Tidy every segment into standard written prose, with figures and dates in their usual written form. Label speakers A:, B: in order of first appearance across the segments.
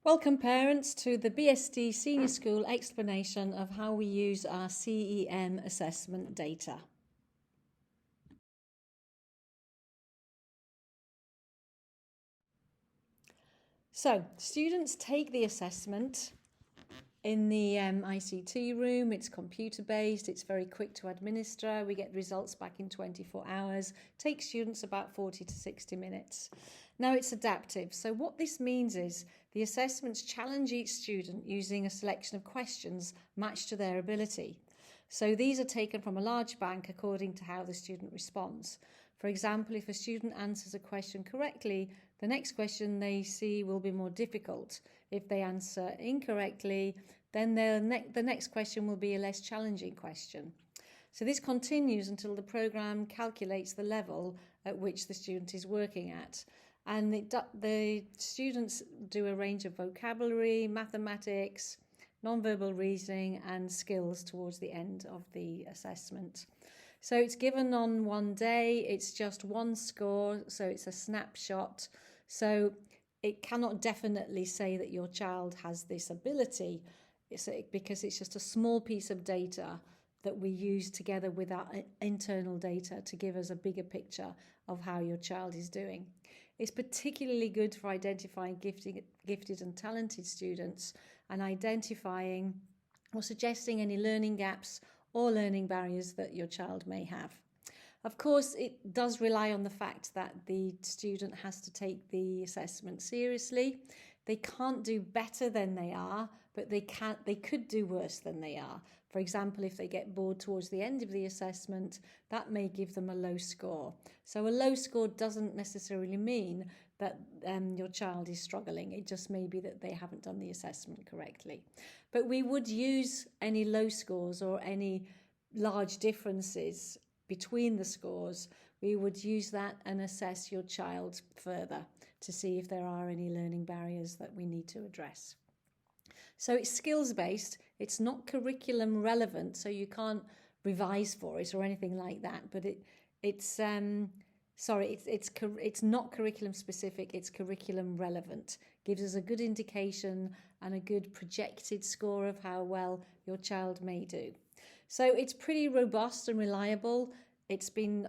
A: Welcome parents to the BSD Senior School explanation of how we use our CEM assessment data. So, students take the assessment in the ICT room. It's computer-based, it's very quick to administer. We get results back in 24 hours. It takes students about 40 to 60 minutes. Now it's adaptive. So what this means is the assessments challenge each student using a selection of questions matched to their ability. So these are taken from a large bank according to how the student responds. For example, if a student answers a question correctly, the next question they see will be more difficult. If they answer incorrectly, then the next question will be a less challenging question. So this continues until the program calculates the level at which the student is working at. And the students do a range of vocabulary, mathematics, non-verbal reasoning and skills towards the end of the assessment. So it's given on one day, it's just one score, so it's a snapshot. So it cannot definitely say that your child has this ability because it's just a small piece of data that we use together with our internal data to give us a bigger picture of how your child is doing. It's particularly good for identifying gifted and talented students and identifying or suggesting any learning gaps or learning barriers that your child may have. Of course, it does rely on the fact that the student has to take the assessment seriously. They can't do better than they are, but they could do worse than they are. For example, if they get bored towards the end of the assessment, that may give them a low score. So a low score doesn't necessarily mean that your child is struggling. It just may be that they haven't done the assessment correctly. But we would use any low scores or any large differences between the scores. We would use that and assess your child further to see if there are any learning barriers that we need to address. So it's skills-based, it's not curriculum relevant, so you can't revise for it or anything like that, but it's not curriculum specific, it's curriculum relevant. Gives us a good indication and a good projected score of how well your child may do. So it's pretty robust and reliable. It's been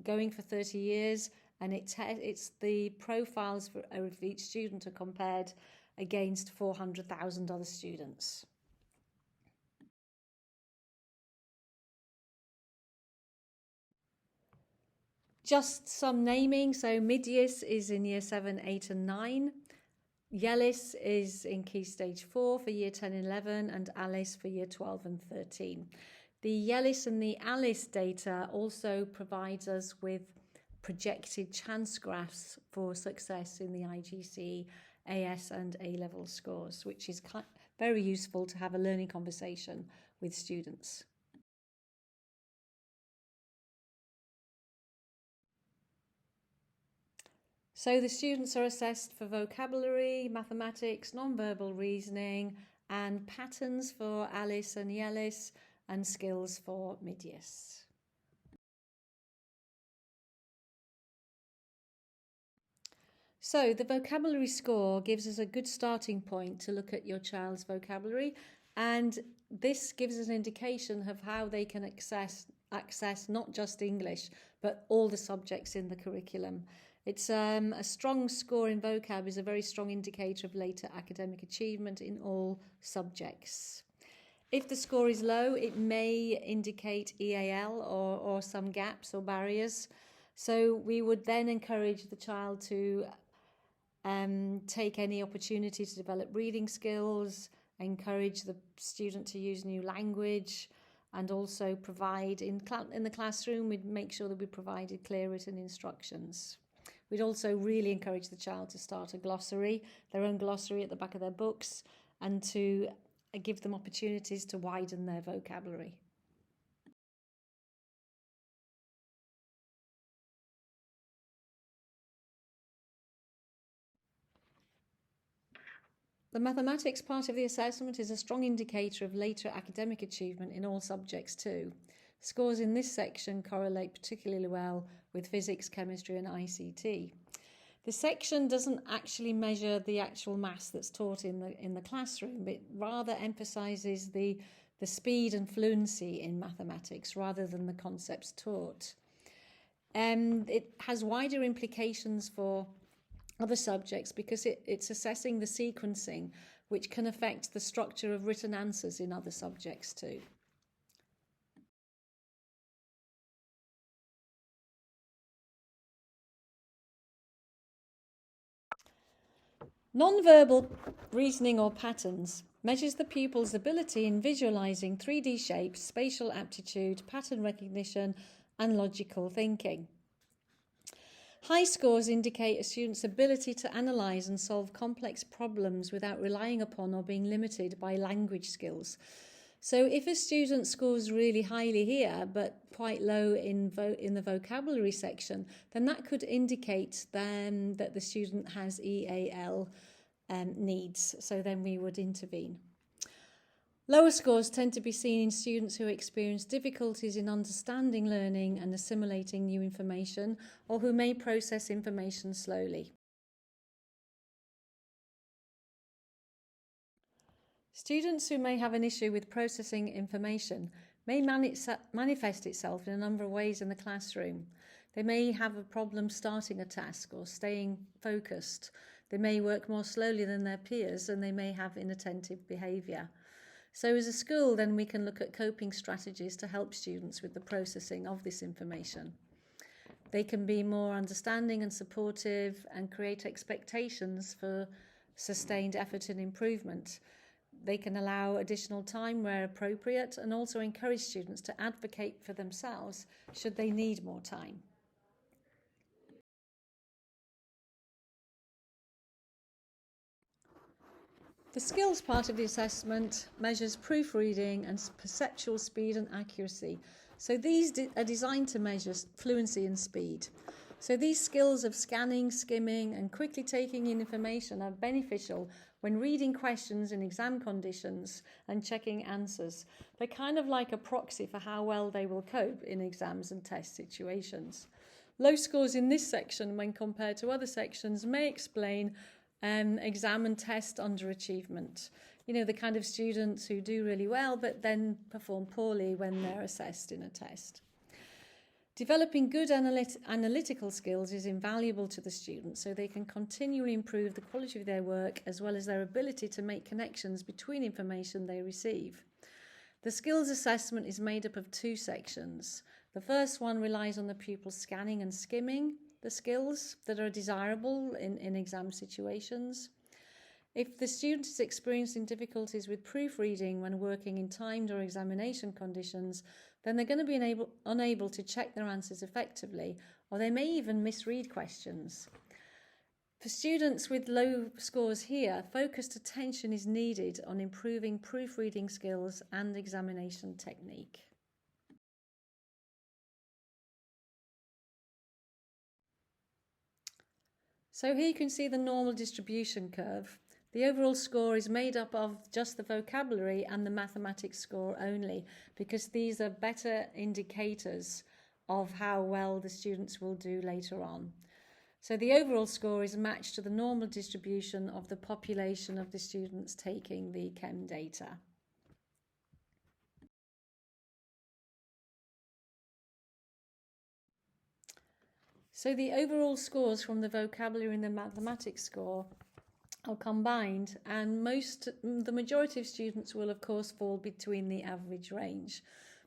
A: going for 30 years and it's the profiles of each student are compared against 400,000 other students. Just some naming. So Midius is in year 7, 8 and 9. Yellis is in Key Stage 4 for year 10 and 11 and Alice for year 12 and 13. The Yellis and the Alice data also provides us with projected chance graphs for success in the IGC, AS and A-level scores, which is very useful to have a learning conversation with students. So the students are assessed for vocabulary, mathematics, non-verbal reasoning, and patterns for Alice and Yellis, and skills for Midius. So the vocabulary score gives us a good starting point to look at your child's vocabulary, and this gives us an indication of how they can access not just English, but all the subjects in the curriculum. It's a strong score in vocab is a very strong indicator of later academic achievement in all subjects. If the score is low, it may indicate EAL or some gaps or barriers. So we would then encourage the child to take any opportunity to develop reading skills, encourage the student to use new language, and also provide in the classroom, we'd make sure that we provided clear written instructions. We'd also really encourage the child to start a glossary, their own glossary at the back of their books, and to give them opportunities to widen their vocabulary. The mathematics part of the assessment is a strong indicator of later academic achievement in all subjects too. Scores in this section correlate particularly well with physics, chemistry and ICT. The section doesn't actually measure the actual maths that's taught in the classroom. It rather emphasises the speed and fluency in mathematics rather than the concepts taught. It has wider implications for other subjects because it's assessing the sequencing, which can affect the structure of written answers in other subjects too. Non-verbal reasoning or patterns measures the pupil's ability in visualizing 3D shapes, spatial aptitude, pattern recognition, and logical thinking. High scores indicate a student's ability to analyse and solve complex problems without relying upon or being limited by language skills. So if a student scores really highly here but quite low in the vocabulary section, then that could indicate that the student has EAL needs. So then we would intervene. Lower scores tend to be seen in students who experience difficulties in understanding learning and assimilating new information, or who may process information slowly. Students who may have an issue with processing information may manifest itself in a number of ways in the classroom. They may have a problem starting a task or staying focused. They may work more slowly than their peers, and they may have inattentive behaviour. So as a school, then we can look at coping strategies to help students with the processing of this information. They can be more understanding and supportive and create expectations for sustained effort and improvement. They can allow additional time where appropriate and also encourage students to advocate for themselves should they need more time. The skills part of the assessment measures proofreading and perceptual speed and accuracy. So these are designed to measure fluency and speed. So these skills of scanning, skimming, and quickly taking in information are beneficial when reading questions in exam conditions and checking answers. They're kind of like a proxy for how well they will cope in exams and test situations. Low scores in this section when compared to other sections may explain exam and test underachievement. You know, the kind of students who do really well but then perform poorly when they're assessed in a test. Developing good analytical skills is invaluable to the students so they can continually improve the quality of their work as well as their ability to make connections between information they receive. The skills assessment is made up of two sections. The first one relies on the pupil scanning and skimming the skills that are desirable in exam situations. If the student is experiencing difficulties with proofreading when working in timed or examination conditions, then they're going to be unable to check their answers effectively, or they may even misread questions. For students with low scores here, focused attention is needed on improving proofreading skills and examination technique. So here you can see the normal distribution curve. The overall score is made up of just the vocabulary and the mathematics score only, because these are better indicators of how well the students will do later on. So the overall score is matched to the normal distribution of the population of the students taking the CEM data. So the overall scores from the vocabulary and the mathematics score are combined, and the majority of students will of course fall between the average range.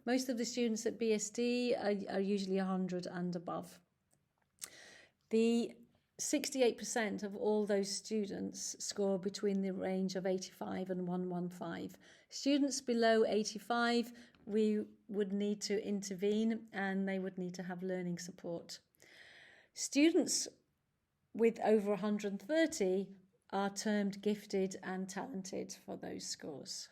A: Most of the students at BSD are usually 100 and above. The 68% of all those students score between the range of 85 and 115. Students below 85, we would need to intervene and they would need to have learning support. Students with over 130 are termed gifted and talented for those scores.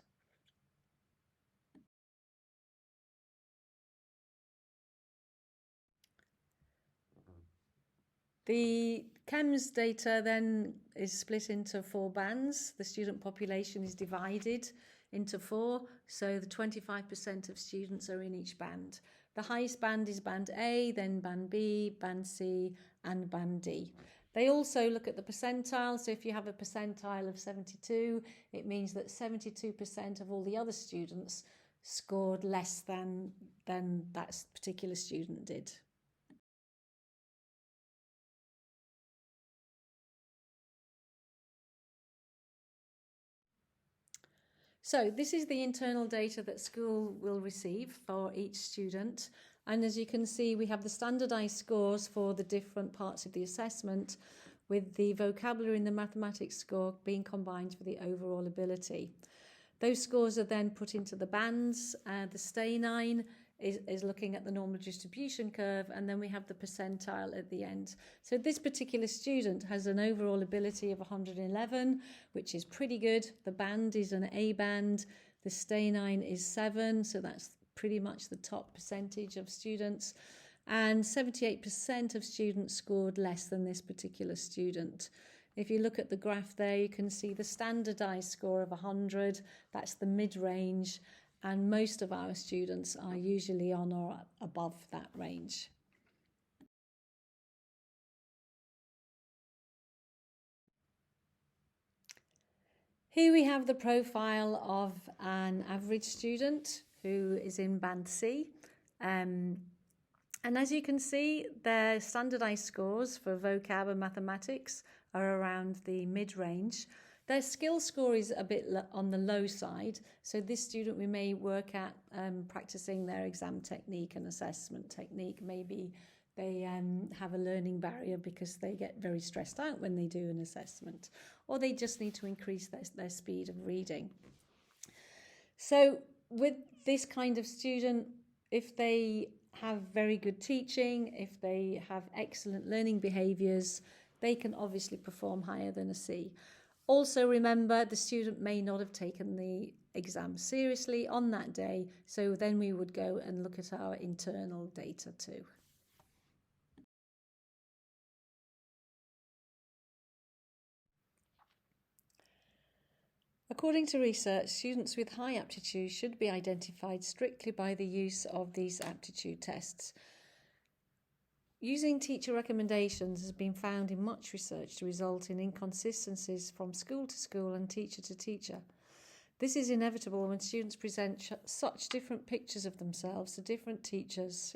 A: The CEMS data then is split into 4 bands. The student population is divided into 4, so the 25% of students are in each band. The highest band is band A, then band B, band C, and band D. They also look at the percentile. So if you have a percentile of 72, it means that 72% of all the other students scored less than that particular student did. So this is the internal data that school will receive for each student. And as you can see, we have the standardised scores for the different parts of the assessment, with the vocabulary and the mathematics score being combined for the overall ability. Those scores are then put into the bands. The stay9 is looking at the normal distribution curve, and then we have the percentile at the end. So this particular student has an overall ability of 111, which is pretty good. The band is an A band. The stay9 is 7, so that's pretty much the top percentage of students. And 78% of students scored less than this particular student. If you look at the graph there, you can see the standardised score of 100, that's the mid-range, and most of our students are usually on or above that range. Here we have the profile of an average student who is in Band C. And as you can see, their standardised scores for vocab and mathematics are around the mid-range. Their skill score is a bit on the low side. So this student, we may work at practicing their exam technique and assessment technique. Maybe they have a learning barrier because they get very stressed out when they do an assessment, or they just need to increase their speed of reading. So with this kind of student, if they have very good teaching, if they have excellent learning behaviours, they can obviously perform higher than a C. Also remember, the student may not have taken the exam seriously on that day, so then we would go and look at our internal data too. According to research, students with high aptitude should be identified strictly by the use of these aptitude tests. Using teacher recommendations has been found in much research to result in inconsistencies from school to school and teacher to teacher. This is inevitable when students present such different pictures of themselves to different teachers.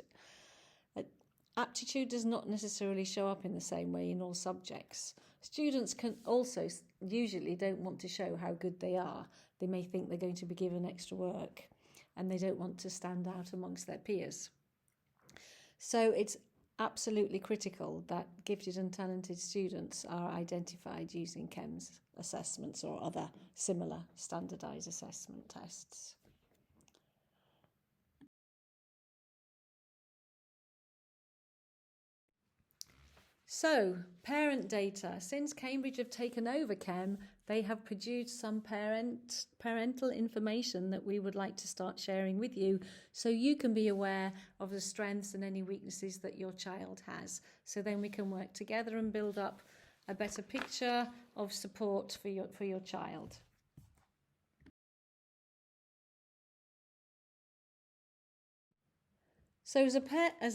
A: Aptitude does not necessarily show up in the same way in all subjects. Students can also usually don't want to show how good they are. They may think they're going to be given extra work and they don't want to stand out amongst their peers. So it's absolutely critical that gifted and talented students are identified using CEM's assessments or other similar standardised assessment tests. So, parent data. Since Cambridge have taken over CEM, they have produced some parental information that we would like to start sharing with you, so you can be aware of the strengths and any weaknesses that your child has. So then we can work together and build up a better picture of support for your child. So as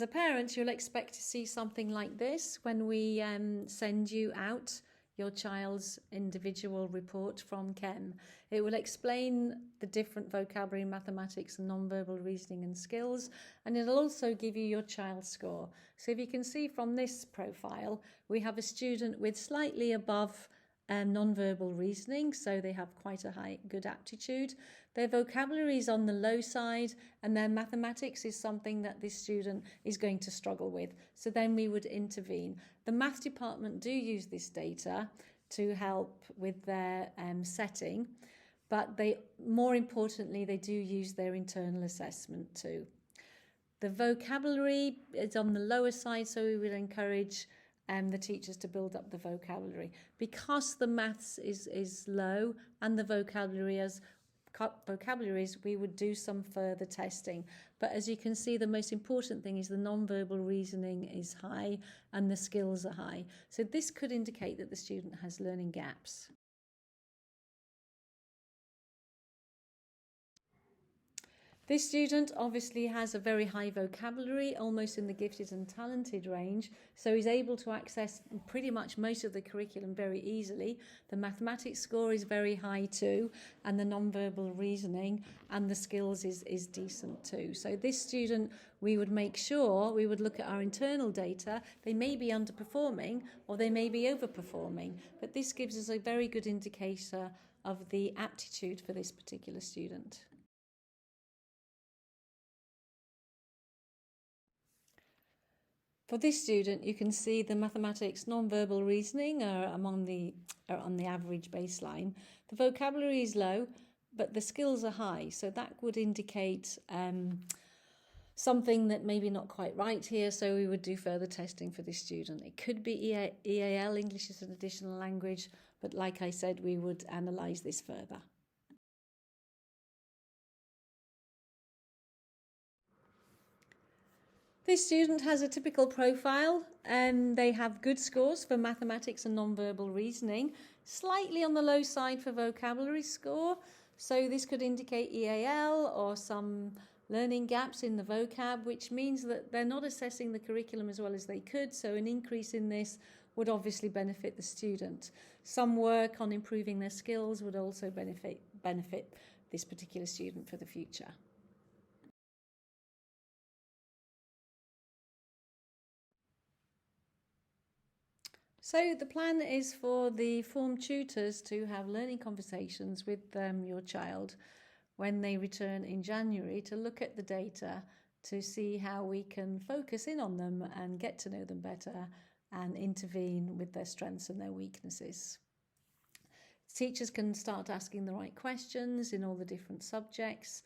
A: a parent, you'll expect to see something like this when we send you out your child's individual report from CEM. It will explain the different vocabulary, mathematics and non-verbal reasoning and skills, and it'll also give you your child's score. So if you can see from this profile, we have a student with slightly above non-verbal reasoning, so they have quite a good aptitude. Their vocabulary is on the low side, and their mathematics is something that this student is going to struggle with. So then we would intervene. The math department do use this data to help with their setting, but more importantly, they do use their internal assessment too. The vocabulary is on the lower side, so we would encourage the teachers to build up the vocabulary. Because the maths is low and the vocabularies, we would do some further testing. But as you can see, the most important thing is the non-verbal reasoning is high and the skills are high. So this could indicate that the student has learning gaps. This student obviously has a very high vocabulary, almost in the gifted and talented range, so he's able to access pretty much most of the curriculum very easily. The mathematics score is very high too, and the non-verbal reasoning and the skills is decent too. So this student, we would make sure, we would look at our internal data. They may be underperforming or they may be overperforming, but this gives us a very good indicator of the aptitude for this particular student. For this student, you can see the mathematics non-verbal reasoning are on the average baseline. The vocabulary is low, but the skills are high, so that would indicate something that maybe not quite right here, so we would do further testing for this student. It could be EAL, English as an additional language, but like I said, we would analyse this further. This student has a typical profile and they have good scores for mathematics and non-verbal reasoning, slightly on the low side for vocabulary score. So this could indicate EAL or some learning gaps in the vocab, which means that they're not assessing the curriculum as well as they could. So an increase in this would obviously benefit the student. Some work on improving their skills would also benefit this particular student for the future. So the plan is for the form tutors to have learning conversations with your child when they return in January to look at the data to see how we can focus in on them and get to know them better and intervene with their strengths and their weaknesses. Teachers can start asking the right questions in all the different subjects.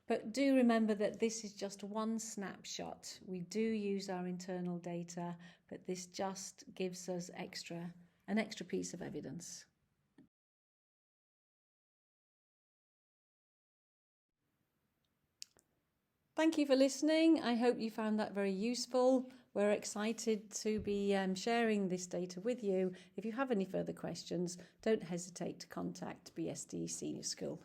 A: But do remember that this is just one snapshot. We do use our internal data, but this just gives us an extra piece of evidence. Thank you for listening. I hope you found that very useful. We're excited to be sharing this data with you. If you have any further questions, don't hesitate to contact BSD Senior School.